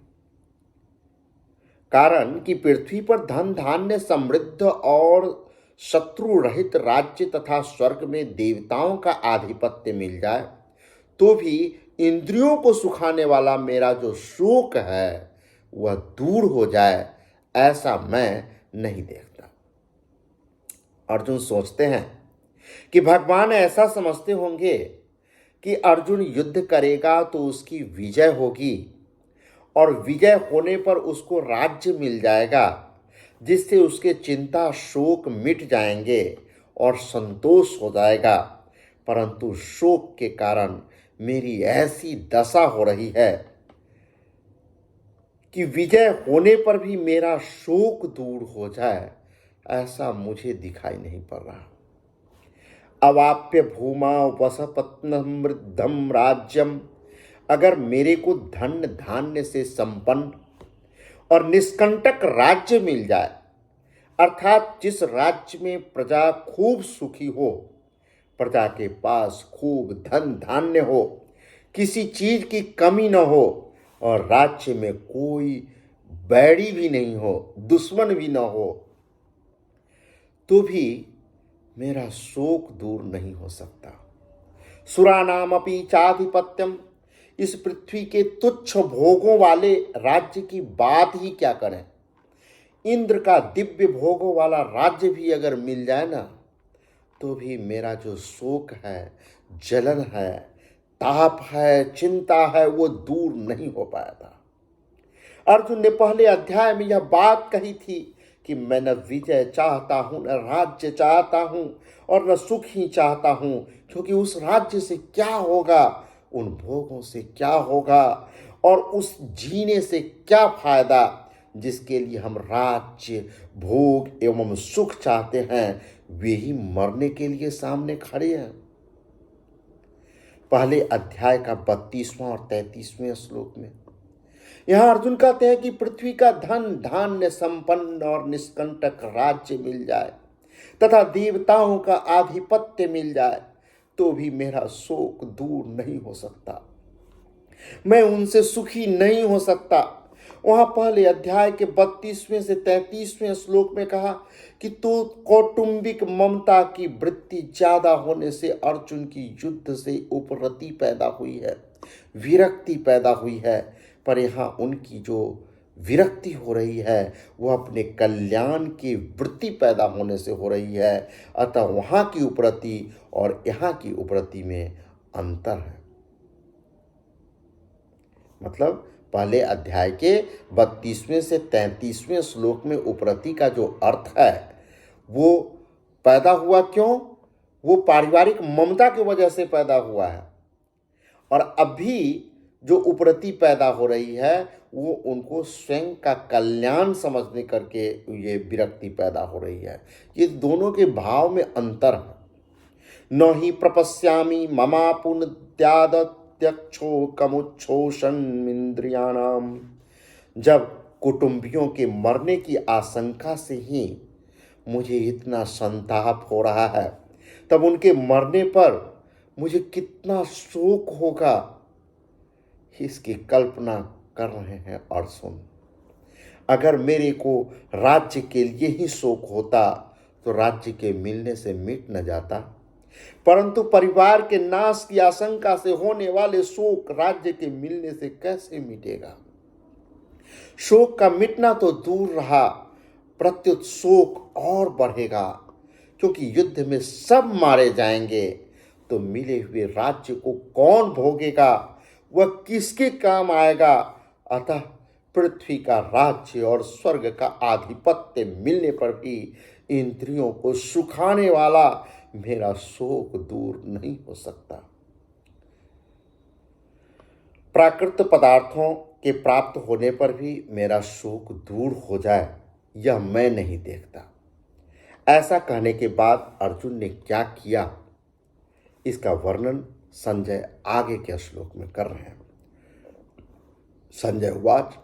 A: कारण कि पृथ्वी पर धन धान्य समृद्ध और शत्रु रहित राज्य तथा स्वर्ग में देवताओं का आधिपत्य मिल जाए तो भी इंद्रियों को सुखाने वाला मेरा जो शोक है वह दूर हो जाए, ऐसा मैं नहीं देखता। अर्जुन सोचते हैं कि भगवान ऐसा समझते होंगे कि अर्जुन युद्ध करेगा तो उसकी विजय होगी और विजय होने पर उसको राज्य मिल जाएगा, जिससे उसके चिंता शोक मिट जाएंगे और संतोष हो जाएगा। परंतु शोक के कारण मेरी ऐसी दशा हो रही है कि विजय होने पर भी मेरा शोक दूर हो जाए, ऐसा मुझे दिखाई नहीं पड़ रहा। अवाप्य भूमा वसपत्नम वृद्धम राज्यम, अगर मेरे को धन धान्य से संपन्न और निष्कंटक राज्य मिल जाए, अर्थात जिस राज्य में प्रजा खूब सुखी हो, प्रजा के पास खूब धन धान्य हो, किसी चीज की कमी न हो और राज्य में कोई बैरी भी नहीं हो, दुश्मन भी न हो, तो भी मेरा शोक दूर नहीं हो सकता। सुरानामपि चाधिपत्यम, इस पृथ्वी के तुच्छ भोगों वाले राज्य की बात ही क्या करें। इंद्र का दिव्य भोगों वाला राज्य भी अगर मिल जाए ना, तो भी मेरा जो शोक है, जलन है, ताप है, चिंता है, वो दूर नहीं हो पाया था। अर्जुन ने पहले अध्याय में यह बात कही थी कि मैं न विजय चाहता हूं, न राज्य चाहता हूं और न सुख ही चाहता हूं, क्योंकि उस राज्य से क्या होगा, उन भोगों से क्या होगा और उस जीने से क्या फायदा जिसके लिए हम राज्य भोग एवं सुख चाहते हैं, वे ही मरने के लिए सामने खड़े हैं। पहले अध्याय का 32वां और 33वें श्लोक में यहां अर्जुन कहते हैं कि पृथ्वी का धन धान्य संपन्न और निष्कंटक राज्य मिल जाए तथा देवताओं का आधिपत्य मिल जाए तो भी मेरा शोक दूर नहीं हो सकता, मैं उनसे सुखी नहीं हो सकता। वहां पहले अध्याय के 32वें से 33वें श्लोक में कहा कि तो कौटुंबिक ममता की वृत्ति ज्यादा होने से अर्जुन की युद्ध से उपरति पैदा हुई है, विरक्ति पैदा हुई है। पर यहाँ उनकी जो विरक्ति हो रही है वह अपने कल्याण की वृत्ति पैदा होने से हो रही है। अतः वहाँ की उपरति और यहाँ की उपरति में अंतर है। मतलब पहले अध्याय के 32वें से 33वें श्लोक में उपरति का जो अर्थ है वो पैदा हुआ क्यों? वो पारिवारिक ममता की वजह से पैदा हुआ है। और अभी जो उपरति पैदा हो रही है वो उनको स्वयं का कल्याण समझने करके ये विरक्ति पैदा हो रही है। ये दोनों के भाव में अंतर है। न ही प्रपश्यामि ममापुनत्यादत्यक्षो कमुच्छोषण इंद्रियाणाम। जब कुटुंबियों के मरने की आशंका से ही मुझे इतना संताप हो रहा है तब उनके मरने पर मुझे कितना शोक होगा, इसकी कल्पना कर रहे हैं अर्जुन। अगर मेरे को राज्य के लिए ही शोक होता तो राज्य के मिलने से मिट न जाता, परंतु परिवार के नाश की आशंका से होने वाले शोक राज्य के मिलने से कैसे मिटेगा। शोक का मिटना तो दूर रहा, प्रत्युत शोक और बढ़ेगा, क्योंकि युद्ध में सब मारे जाएंगे तो मिले हुए राज्य को कौन भोगेगा, वह किसके काम आएगा। अतः पृथ्वी का राज्य और स्वर्ग का आधिपत्य मिलने पर भी इंद्रियों को सुखाने वाला मेरा शोक दूर नहीं हो सकता। प्राकृत पदार्थों के प्राप्त होने पर भी मेरा शोक दूर हो जाए यह मैं नहीं देखता। ऐसा कहने के बाद अर्जुन ने क्या किया इसका वर्णन संजय आगे के श्लोक में कर रहे हैं। संजय उवाच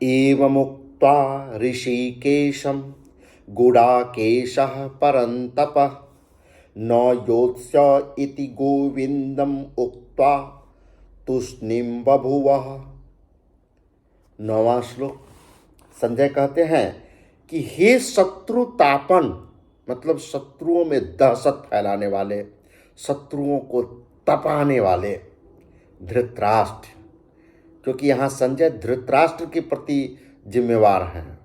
A: एवमुक्त्वा ऋषिकेशं गुडाकेशः परन्तप न योत्स्य इति गोविन्दम् उक्त्वा तूष्णीं बभूवः। 9वां श्लोक संजय कहते हैं कि हे शत्रुतापन, मतलब शत्रुओं में दहशत फैलाने वाले, शत्रुओं को तपाने वाले धृतराष्ट्र, क्योंकि यहाँ संजय धृतराष्ट्र के प्रति जिम्मेवार हैं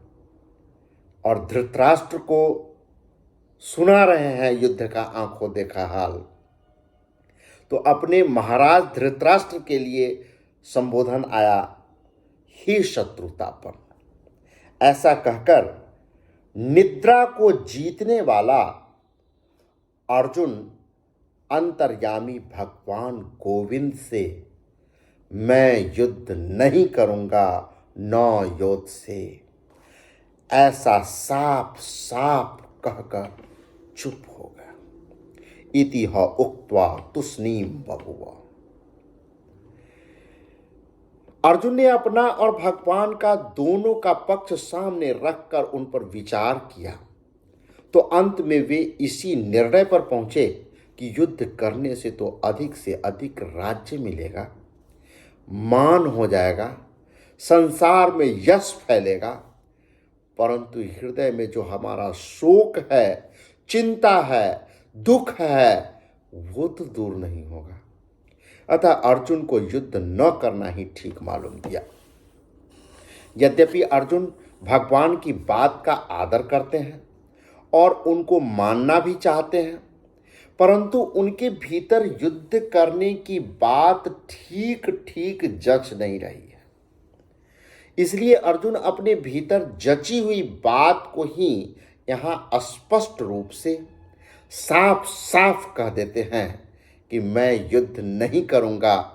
A: और धृतराष्ट्र को सुना रहे हैं युद्ध का आंखों देखा हाल, तो अपने महाराज धृतराष्ट्र के लिए संबोधन आया हे शत्रुतापन। ऐसा कहकर निद्रा को जीतने वाला अर्जुन अंतर्यामी भगवान गोविंद से मैं युद्ध नहीं करूंगा न योद्ध से, ऐसा साफ साफ कहकर चुप हो गया। इति ह उक्त्वा तूष्णीं बभूव। अर्जुन ने अपना और भगवान का दोनों का पक्ष सामने रखकर उन पर विचार किया तो अंत में वे इसी निर्णय पर पहुंचे कि युद्ध करने से तो अधिक राज्य मिलेगा, मान हो जाएगा, संसार में यश फैलेगा, परंतु हृदय में जो हमारा शोक है, चिंता है, दुख है, वो तो दूर नहीं होगा। अतः अर्जुन को युद्ध न करना ही ठीक मालूम दिया। यद्यपि अर्जुन भगवान की बात का आदर करते हैं और उनको मानना भी चाहते हैं, परंतु उनके भीतर युद्ध करने की बात ठीक ठीक जच नहीं रही है। इसलिए अर्जुन अपने भीतर जची हुई बात को ही यहाँ स्पष्ट रूप से साफ साफ कह देते हैं कि मैं युद्ध नहीं करूंगा।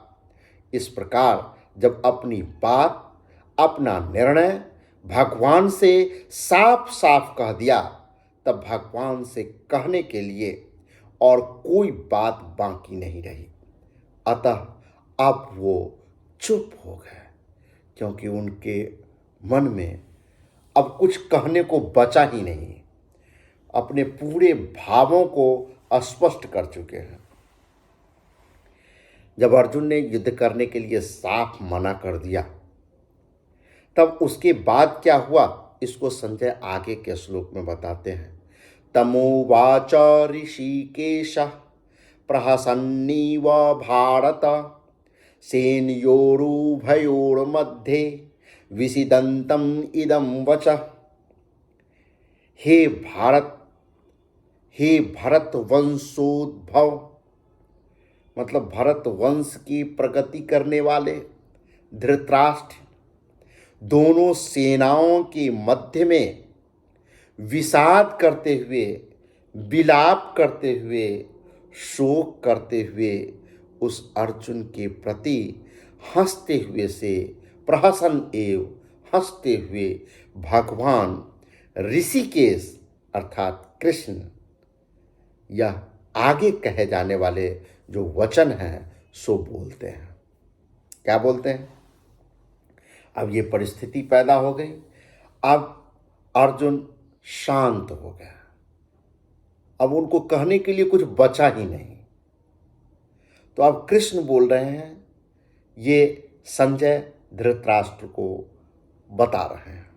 A: इस प्रकार जब अपनी बात, अपना निर्णय भगवान से साफ साफ कह दिया, तब भगवान से कहने के लिए और कोई बात बाकी नहीं रही। अतः अब वो चुप हो गए, क्योंकि उनके मन में अब कुछ कहने को बचा ही नहीं। अपने पूरे भावों को स्पष्ट कर चुके हैं। जब अर्जुन ने युद्ध करने के लिए साफ मना कर दिया, तब उसके बाद क्या हुआ, इसको संजय आगे के श्लोक में बताते हैं। तमोवाच ऋषिकेश प्रहसन्नीव भारत सेनयोरुभयोर्मध्ये विसिदन्तम इदं वच। हे भारत, हे भरत वंशोद्भव, मतलब भरत वंश की प्रगति करने वाले धृतराष्ट्र, दोनों सेनाओं के मध्य में विषाद करते हुए, विलाप करते हुए, शोक करते हुए उस अर्जुन के प्रति हंसते हुए से प्रहसन एव हंसते हुए भगवान ऋषिकेश अर्थात कृष्ण, यह आगे कहे जाने वाले जो वचन हैं सो बोलते हैं। क्या बोलते हैं? अब ये परिस्थिति पैदा हो गई। अब अर्जुन शांत हो गया। अब उनको कहने के लिए कुछ बचा ही नहीं। तो अब कृष्ण बोल रहे हैं, ये संजय धृतराष्ट्र को बता रहे हैं।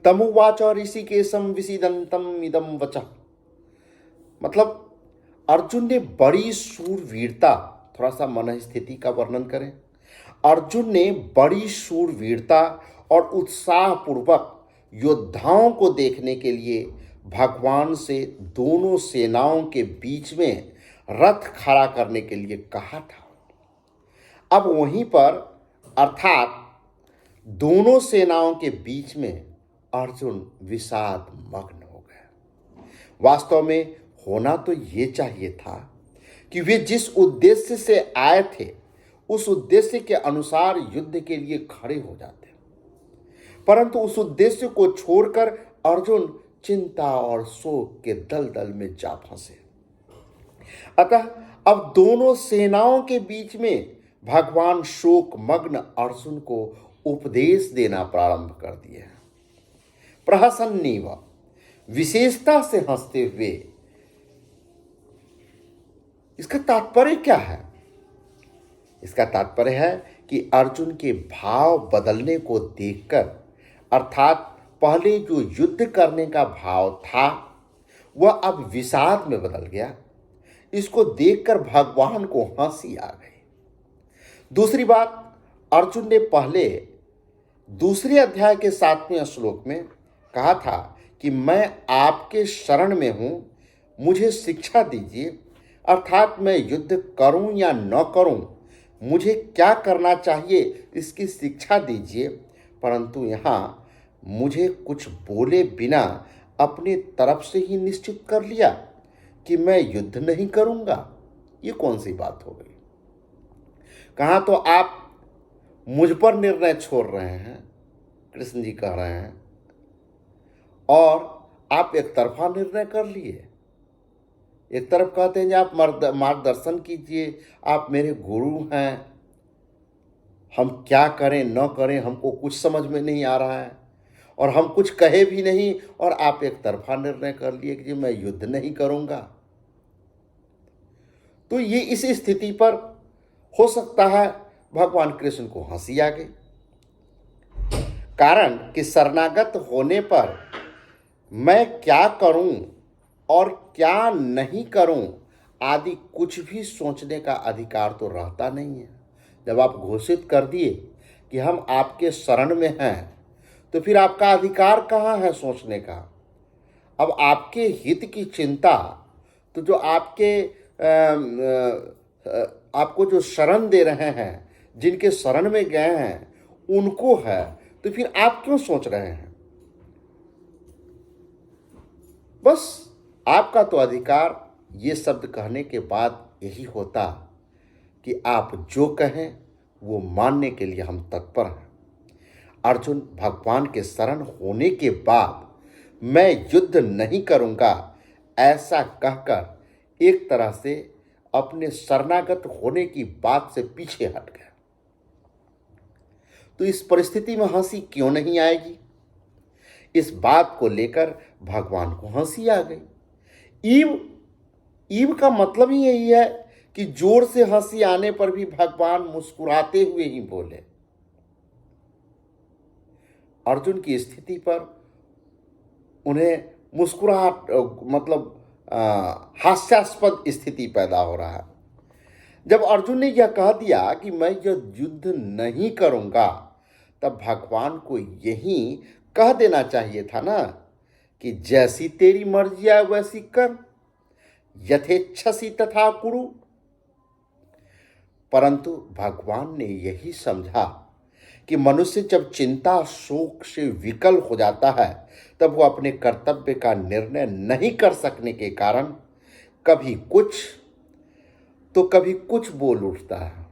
A: तमुवाच ऋषिकेशम विषीदन्तम इदं वचः, मतलब अर्जुन ने बड़ी शूरवीरता, थोड़ा सा मन स्थिति का वर्णन करें। अर्जुन ने बड़ी शूरवीरता और उत्साहपूर्वक योद्धाओं को देखने के लिए भगवान से दोनों सेनाओं के बीच में रथ खड़ा करने के लिए कहा था। अब वहीं पर अर्थात दोनों सेनाओं के बीच में अर्जुन विषाद मग्न हो गए। वास्तव में होना तो ये चाहिए था कि वे जिस उद्देश्य से आए थे उस उद्देश्य के अनुसार युद्ध के लिए खड़े हो जाते, परंतु उस उद्देश्य को छोड़कर अर्जुन चिंता और शोक के दलदल में जा फंसे। अतः अब दोनों सेनाओं के बीच में भगवान शोक मग्न अर्जुन को उपदेश देना प्रारंभ कर दिए हैं। प्रहसन्नीव, विशेषता से हंसते हुए। इसका तात्पर्य क्या है? इसका तात्पर्य है कि अर्जुन के भाव बदलने को देखकर, अर्थात पहले जो युद्ध करने का भाव था वह अब विषाद में बदल गया। इसको देखकर भगवान को हंसी आ गई। दूसरी बात, अर्जुन ने पहले दूसरे अध्याय के 7वें श्लोक में कहा था कि मैं आपके शरण में हूं, मुझे शिक्षा दीजिए, अर्थात मैं युद्ध करूं या न करूं, मुझे क्या करना चाहिए इसकी शिक्षा दीजिए। परंतु यहाँ मुझे कुछ बोले बिना अपनी तरफ से ही निश्चित कर लिया कि मैं युद्ध नहीं करूंगा। ये कौन सी बात हो गई? कहाँ तो आप मुझ पर निर्णय छोड़ रहे हैं, कृष्ण जी कह रहे हैं, और आप एक तरफा निर्णय कर लिए। एक तरफ कहते हैं कि आप मार्गदर्शन कीजिए, आप मेरे गुरु हैं, हम क्या करें न करें हमको कुछ समझ में नहीं आ रहा है, और हम कुछ कहे भी नहीं, और आप एक तरफा निर्णय कर लिए कि मैं युद्ध नहीं करूंगा। तो ये इस स्थिति पर हो सकता है भगवान कृष्ण को हंसी आ गई। कारण कि शरणागत होने पर मैं क्या करूं और क्या नहीं करूं आदि कुछ भी सोचने का अधिकार तो रहता नहीं है। जब आप घोषित कर दिए कि हम आपके शरण में हैं, तो फिर आपका अधिकार कहाँ है सोचने का? अब आपके हित की चिंता तो जो आपको जो शरण दे रहे हैं, जिनके शरण में गए हैं, उनको है, तो फिर आप क्यों सोच रहे हैं? बस आपका तो अधिकार ये शब्द कहने के बाद यही होता कि आप जो कहें वो मानने के लिए हम तत्पर हैं। अर्जुन भगवान के शरण होने के बाद मैं युद्ध नहीं करूंगा ऐसा कहकर एक तरह से अपने शरणागत होने की बात से पीछे हट गया। तो इस परिस्थिति में हंसी क्यों नहीं आएगी? इस बात को लेकर भगवान को हंसी आ गई। ईव ईव का मतलब ही यही है कि जोर से हंसी आने पर भी भगवान मुस्कुराते हुए ही बोले। अर्जुन की स्थिति पर उन्हें मुस्कुराहट मतलब हास्यास्पद स्थिति पैदा हो रहा है। जब अर्जुन ने यह कह दिया कि मैं यह युद्ध नहीं करूंगा, तब भगवान को यही कह देना चाहिए था ना कि जैसी तेरी मर्जी है वैसी कर, यथेच्छसी तथा कुरु। परंतु भगवान ने यही समझा कि मनुष्य जब चिंता शोक से विकल हो जाता है, तब वो अपने कर्तव्य का निर्णय नहीं कर सकने के कारण कभी कुछ तो कभी कुछ बोल उठता है।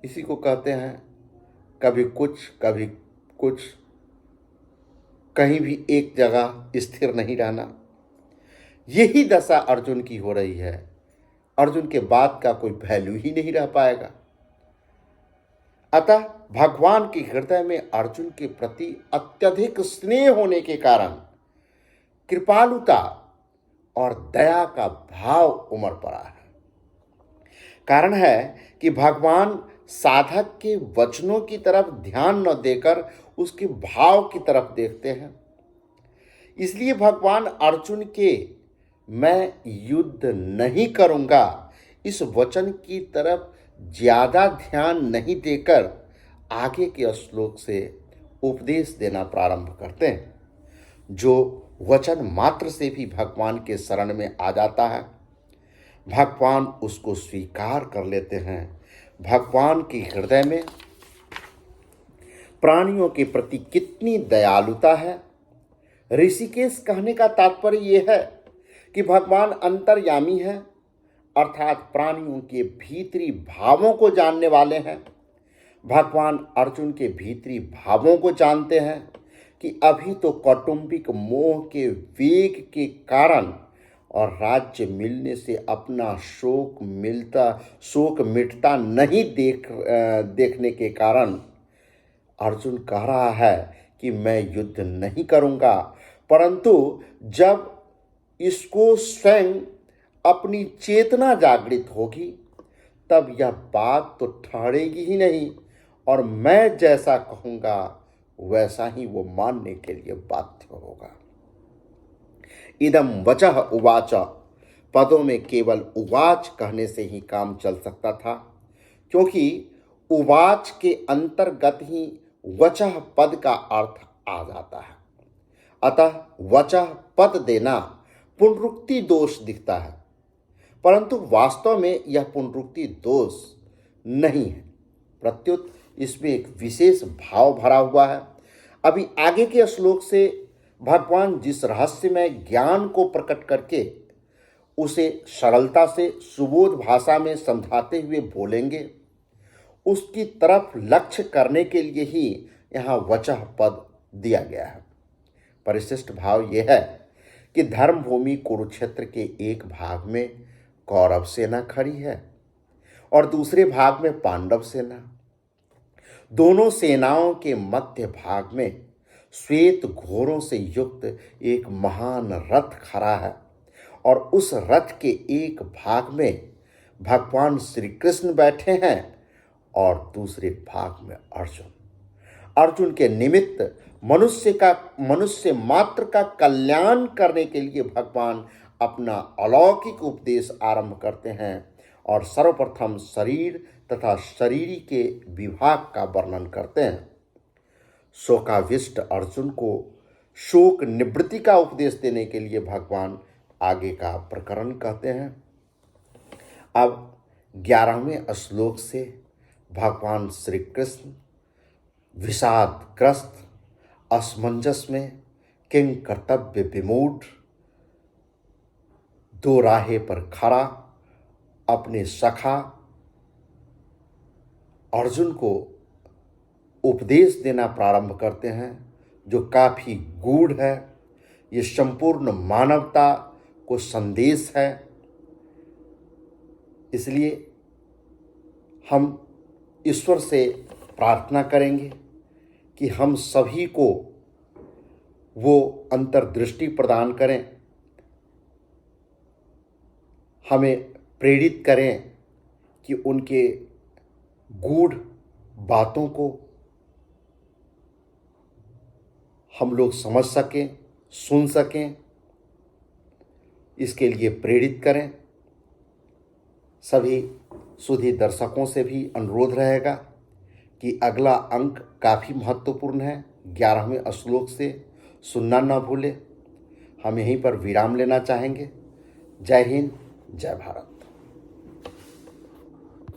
A: इसी को कहते हैं कभी कुछ कभी कुछ, कहीं भी एक जगह स्थिर नहीं रहना। यही दशा अर्जुन की हो रही है। अर्जुन के बात का कोई वैल्यू ही नहीं रह पाएगा। अतः भगवान के हृदय में अर्जुन के प्रति अत्यधिक स्नेह होने के कारण कृपालुता और दया का भाव उमड़ पड़ा है। कारण है कि भगवान साधक के वचनों की तरफ ध्यान न देकर उसके भाव की तरफ देखते हैं। इसलिए भगवान अर्जुन के मैं युद्ध नहीं करूंगा इस वचन की तरफ ज्यादा ध्यान नहीं देकर आगे के श्लोक से उपदेश देना प्रारंभ करते हैं। जो वचन मात्र से भी भगवान के शरण में आ जाता है, भगवान उसको स्वीकार कर लेते हैं। भगवान के हृदय में प्राणियों के प्रति कितनी दयालुता है। ऋषिकेश कहने का तात्पर्य यह है कि भगवान अंतर्यामी है, अर्थात प्राणियों के भीतरी भावों को जानने वाले हैं। भगवान अर्जुन के भीतरी भावों को जानते हैं कि अभी तो कौटुंबिक मोह के वेग के कारण और राज्य मिलने से अपना शोक मिटता नहीं देखने के कारण अर्जुन कह रहा है कि मैं युद्ध नहीं करूंगा। परंतु जब इसको स्वयं अपनी चेतना जागृत होगी, तब यह बात तो ठहरेगी ही नहीं और मैं जैसा कहूंगा वैसा ही वो मानने के लिए बाध्य होगा। इदम वचः उवाच पदों में केवल उवाच कहने से ही काम चल सकता था, क्योंकि उवाच के अंतर्गत ही वचः पद का अर्थ आ जाता है। अतः वचः पद देना पुनरुक्ति दोष दिखता है, परंतु वास्तव में यह पुनरुक्ति दोष नहीं है। प्रत्युत इसमें एक विशेष भाव भरा हुआ है। अभी आगे के श्लोक से भगवान जिस रहस्यमय ज्ञान को प्रकट करके उसे सरलता से सुबोध भाषा में समझाते हुए बोलेंगे, उसकी तरफ लक्ष्य करने के लिए ही यहाँ वचः पद दिया गया है। परिशिष्ट भाव यह है कि धर्मभूमि कुरुक्षेत्र के एक भाग में कौरव सेना खड़ी है और दूसरे भाग में पांडव सेना। दोनों सेनाओं के मध्य भाग में श्वेत घोड़ों से युक्त एक महान रथ खड़ा है और उस रथ के एक भाग में भगवान श्री कृष्ण बैठे हैं और दूसरे भाग में अर्जुन। अर्जुन के निमित्त मनुष्य मात्र का कल्याण करने के लिए भगवान अपना अलौकिक उपदेश आरंभ करते हैं और सर्वप्रथम शरीर तथा शरीरी के विभाग का वर्णन करते हैं। शोकाविष्ट अर्जुन को शोक निवृत्ति का उपदेश देने के लिए भगवान आगे का प्रकरण कहते हैं। अब 11वें श्लोक से भगवान श्री कृष्ण विषादग्रस्त असमंजस में किंग कर्तव्य विमूढ़ दो राहे पर खड़ा अपने सखा अर्जुन को उपदेश देना प्रारंभ करते हैं, जो काफ़ी गूढ़ है। ये संपूर्ण मानवता को संदेश है इसलिए हम ईश्वर से प्रार्थना करेंगे कि हम सभी को वो अंतर्दृष्टि प्रदान करें, हमें प्रेरित करें कि उनके गूढ़ बातों को हम लोग समझ सकें, सुन सकें। इसके लिए प्रेरित करें। सभी सुधी दर्शकों से भी अनुरोध रहेगा कि अगला अंक काफ़ी महत्वपूर्ण है, 11वें श्लोक से सुनना न भूलें। हम यहीं पर विराम लेना चाहेंगे। जय हिंद, जय भारत।